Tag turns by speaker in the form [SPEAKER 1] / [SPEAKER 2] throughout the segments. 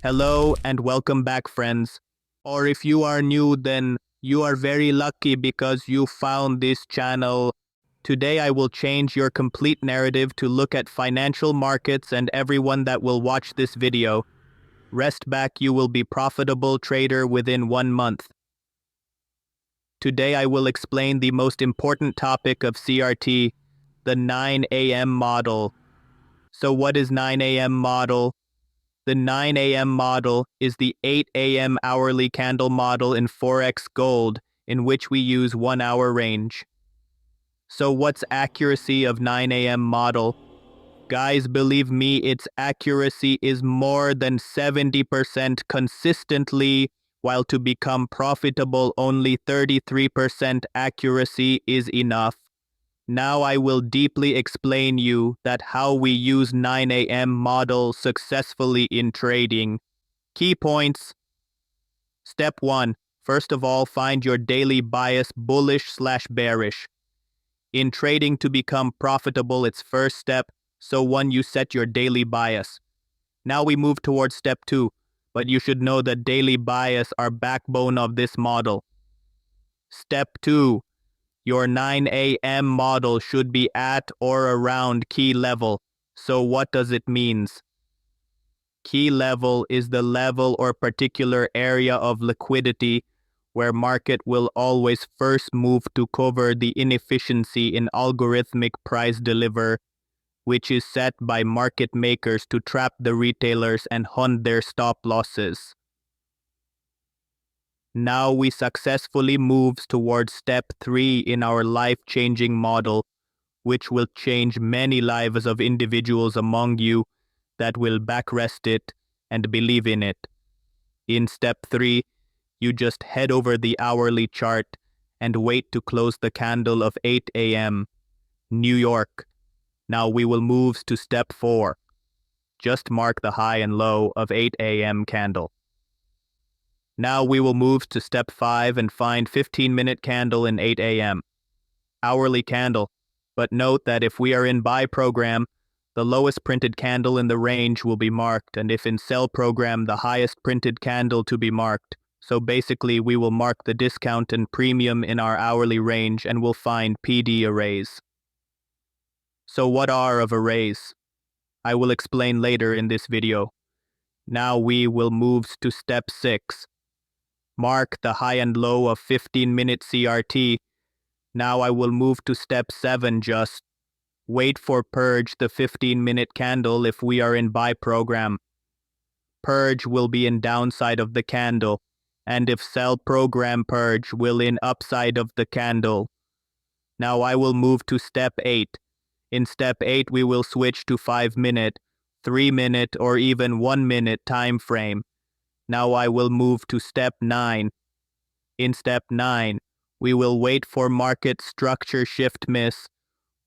[SPEAKER 1] Hello and welcome back, friends. Or if you are new, then you are very lucky because you found this channel. Today I will change your complete narrative to look at financial markets, and everyone that will watch this video, rest back, you will be profitable trader within 1 month. Today I will explain the most important topic of CRT, the 9 a.m. model. So what is 9 a.m. model? The 9 a.m. model is the 8 a.m. hourly candle model in forex gold, in which we use 1 hour range. So what's accuracy of 9 a.m. model? Guys, believe me, its accuracy is more than 70% consistently, while to become profitable only 33% accuracy is enough. Now I will deeply explain you that how we use 9 a.m. model successfully in trading. Key points. Step 1. First of all, find your daily bias, bullish/bearish. In trading, to become profitable, it's first step, so 1, you set your daily bias. Now we move towards step 2, but you should know that daily bias are backbone of this model. Step 2. Your 9 a.m. model should be at or around key level. So what does it mean? Key level is the level or particular area of liquidity where market will always first move to cover the inefficiency in algorithmic price deliver, which is set by market makers to trap the retailers and hunt their stop losses. Now we successfully moves towards step 3 in our life-changing model, which will change many lives of individuals among you that will backrest it and believe in it. In step 3, you just head over the hourly chart and wait to close the candle of 8 a.m. New York. Now we will move to step 4. Just mark the high and low of 8 a.m. candle. Now we will move to step 5 and find 15-minute candle in 8 a.m. hourly candle. But note that if we are in buy program, the lowest printed candle in the range will be marked, and if in sell program, the highest printed candle to be marked. So basically, we will mark the discount and premium in our hourly range and will find PD arrays. So what are of arrays? I will explain later in this video. Now we will move to step 6. Mark the high and low of 15-minute CRT. Now I will move to step 7. Just wait for purge the 15-minute candle if we are in buy program. Purge will be in downside of the candle, and if sell program, purge will in upside of the candle. Now I will move to step 8. In step 8 we will switch to 5-minute, 3-minute or even 1-minute time frame. Now I will move to step 9. In step 9, we will wait for market structure shift miss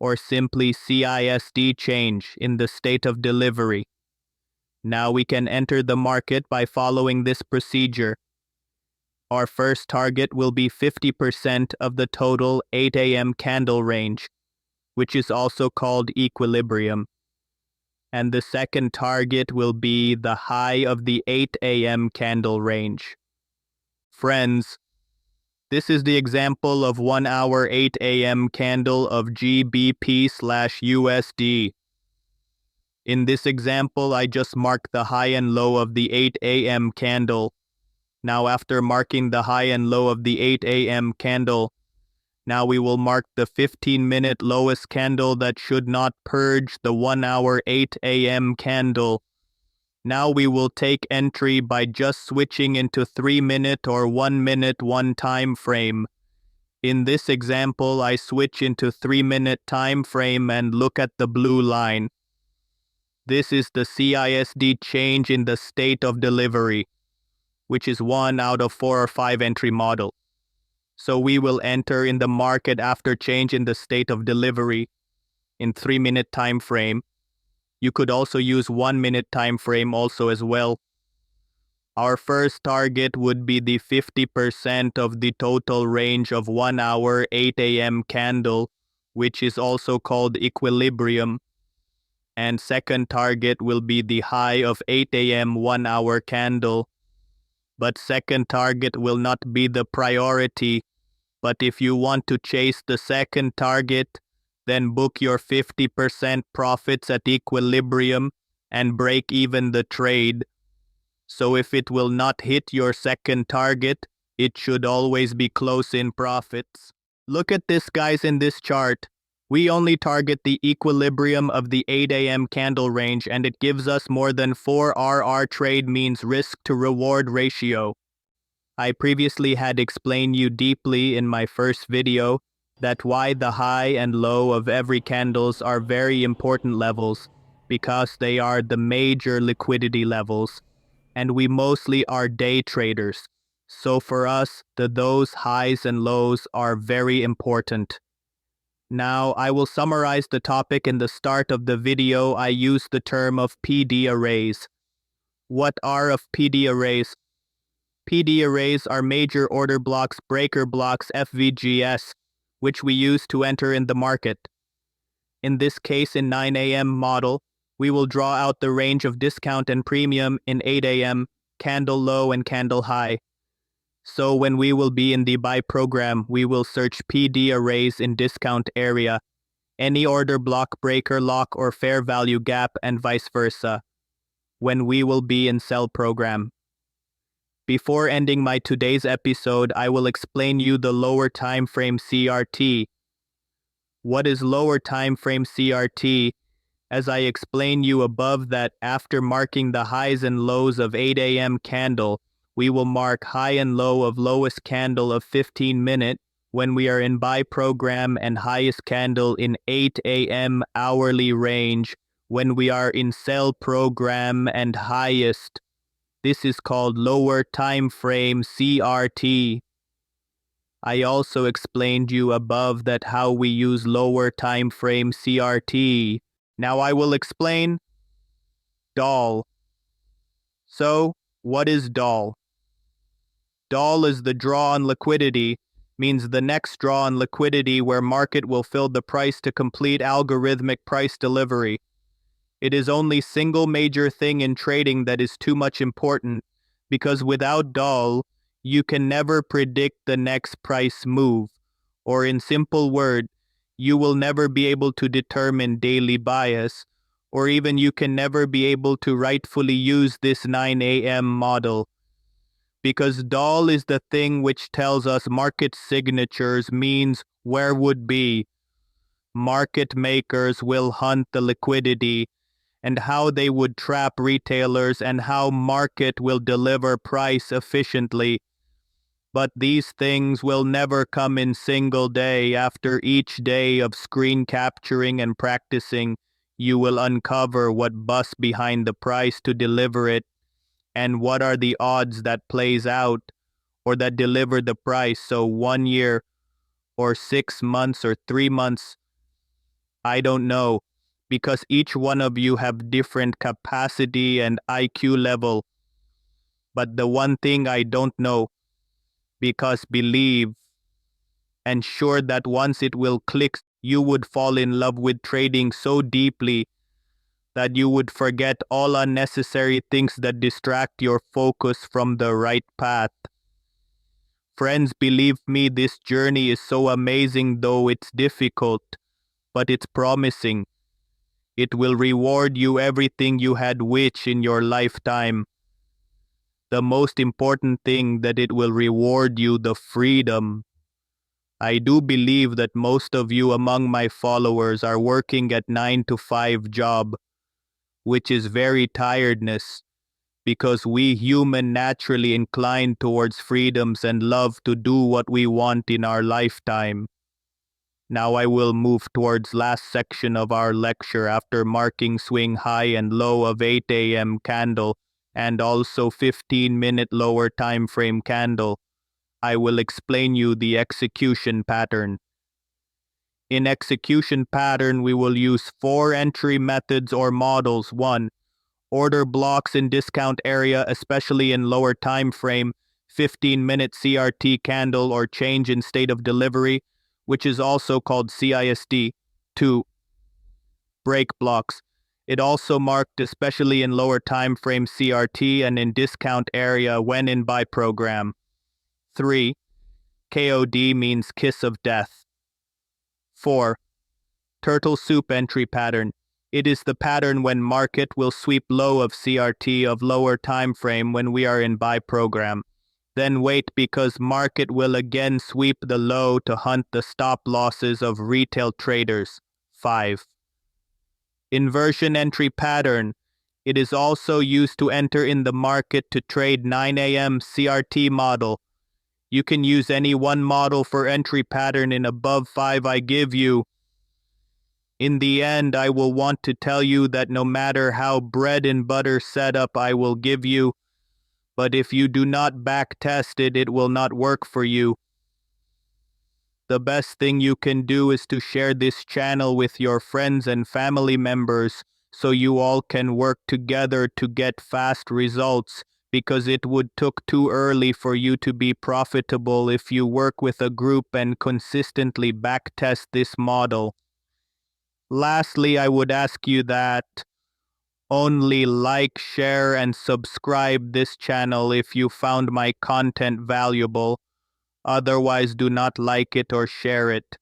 [SPEAKER 1] or simply CISD change in the state of delivery. Now we can enter the market by following this procedure. Our first target will be 50% of the total 8 a.m. candle range, which is also called equilibrium. And the second target will be the high of the 8 a.m. candle range. Friends, this is the example of 1 hour 8 a.m. candle of GBP/USD. In this example, I just marked the high and low of the 8 a.m. candle. Now after marking the high and low of the 8 a.m. candle, now we will mark the 15-minute lowest candle that should not purge the 1 hour 8 a.m. candle. Now we will take entry by just switching into 3-minute or 1-minute one time frame. In this example, I switch into 3-minute time frame and look at the blue line. This is the CISD change in the state of delivery, which is 1 out of 4 or 5 entry model. So we will enter in the market after change in the state of delivery in 3-minute time frame. You could also use 1-minute time frame also as well. Our first target would be the 50% of the total range of 1 hour 8 a.m. candle, which is also called equilibrium. and second target will be the high of 8 a.m. 1-hour candle. But second target will not be the priority. But if you want to chase the second target, then book your 50% profits at equilibrium and break even the trade. So if it will not hit your second target, it should always be close in profits. Look at this, guys, in this chart. We only target the equilibrium of the 8 a.m. candle range, and it gives us more than 4 RR. Trade means risk to reward ratio. I previously had explained you deeply in my first video that why the high and low of every candles are very important levels, because they are the major liquidity levels, and we mostly are day traders. So for us, those highs and lows are very important. Now, I will summarize the topic. In the start of the video, I used the term of PD arrays. What are of PD arrays? PD arrays are major order blocks, breaker blocks, FVGS, which we use to enter in the market. In this case, in 9 a.m. model, we will draw out the range of discount and premium in 8 a.m., candle low and candle high. So when we will be in the buy program, we will search PD arrays in discount area, any order block, breaker lock, or fair value gap, and vice versa, when we will be in sell program. Before ending my today's episode, I will explain you the lower time frame CRT. What is lower time frame CRT? As I explained you above, that after marking the highs and lows of 8 a.m. candle, we will mark high and low of lowest candle of 15-minute when we are in buy program, and highest candle in 8 a.m. hourly range when we are in sell program, and highest. This is called lower time frame CRT. I also explained you above that how we use lower time frame CRT. Now I will explain DOL. So, what is DOL? DOL is the draw on liquidity, means the next draw on liquidity where market will fill the price to complete algorithmic price delivery. It is only single major thing in trading that is too much important, because without DOL, you can never predict the next price move, or in simple word, you will never be able to determine daily bias, or even you can never be able to rightfully use this 9 a.m. model. Because DOL is the thing which tells us market signatures, means where would be. Market makers will hunt the liquidity, and how they would trap retailers, and how market will deliver price efficiently. But these things will never come in single day. After each day of screen capturing and practicing, you will uncover what bus behind the price to deliver it, and what are the odds that plays out or that deliver the price. So 1 year or 6 months or 3 months, I don't know, because each one of you have different capacity and IQ level. But the one thing I don't know, because believe and sure that once it will click, you would fall in love with trading so deeply that you would forget all unnecessary things that distract your focus from the right path. Friends, believe me, this journey is so amazing, though it's difficult, but it's promising. It will reward you everything you had wished in your lifetime. The most important thing, that it will reward you the freedom. I do believe that most of you among my followers are working at 9 to 5 job, which is very tiredness, because we human naturally incline towards freedoms and love to do what we want in our lifetime. Now I will move towards last section of our lecture. After marking swing high and low of 8 a.m. candle and also 15-minute lower time frame candle, I will explain you the execution pattern. In execution pattern, we will use 4 entry methods or models. 1. Order blocks in discount area, especially in lower time frame, 15-minute CRT candle or change in state of delivery, which is also called CISD. 2. Break blocks. It also marked especially in lower time frame CRT and in discount area when in buy program. 3. KOD means kiss of death. 4. Turtle soup entry pattern. It is the pattern when market will sweep low of CRT of lower time frame when we are in buy program. Then wait because market will again sweep the low to hunt the stop losses of retail traders. 5. Inversion entry pattern. It is also used to enter in the market to trade 9 a.m. CRT model. You can use any one model for entry pattern in above 5 I give you. In the end, I will want to tell you that no matter how bread and butter setup I will give you, but if you do not back test it, it will not work for you. The best thing you can do is to share this channel with your friends and family members so you all can work together to get fast results, because it would took too early for you to be profitable if you work with a group and consistently backtest this model. Lastly, I would ask you that only like, share, and subscribe this channel if you found my content valuable. Otherwise, do not like it or share it.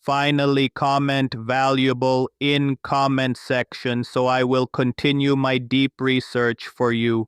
[SPEAKER 1] Finally, comment valuable in comment section so I will continue my deep research for you.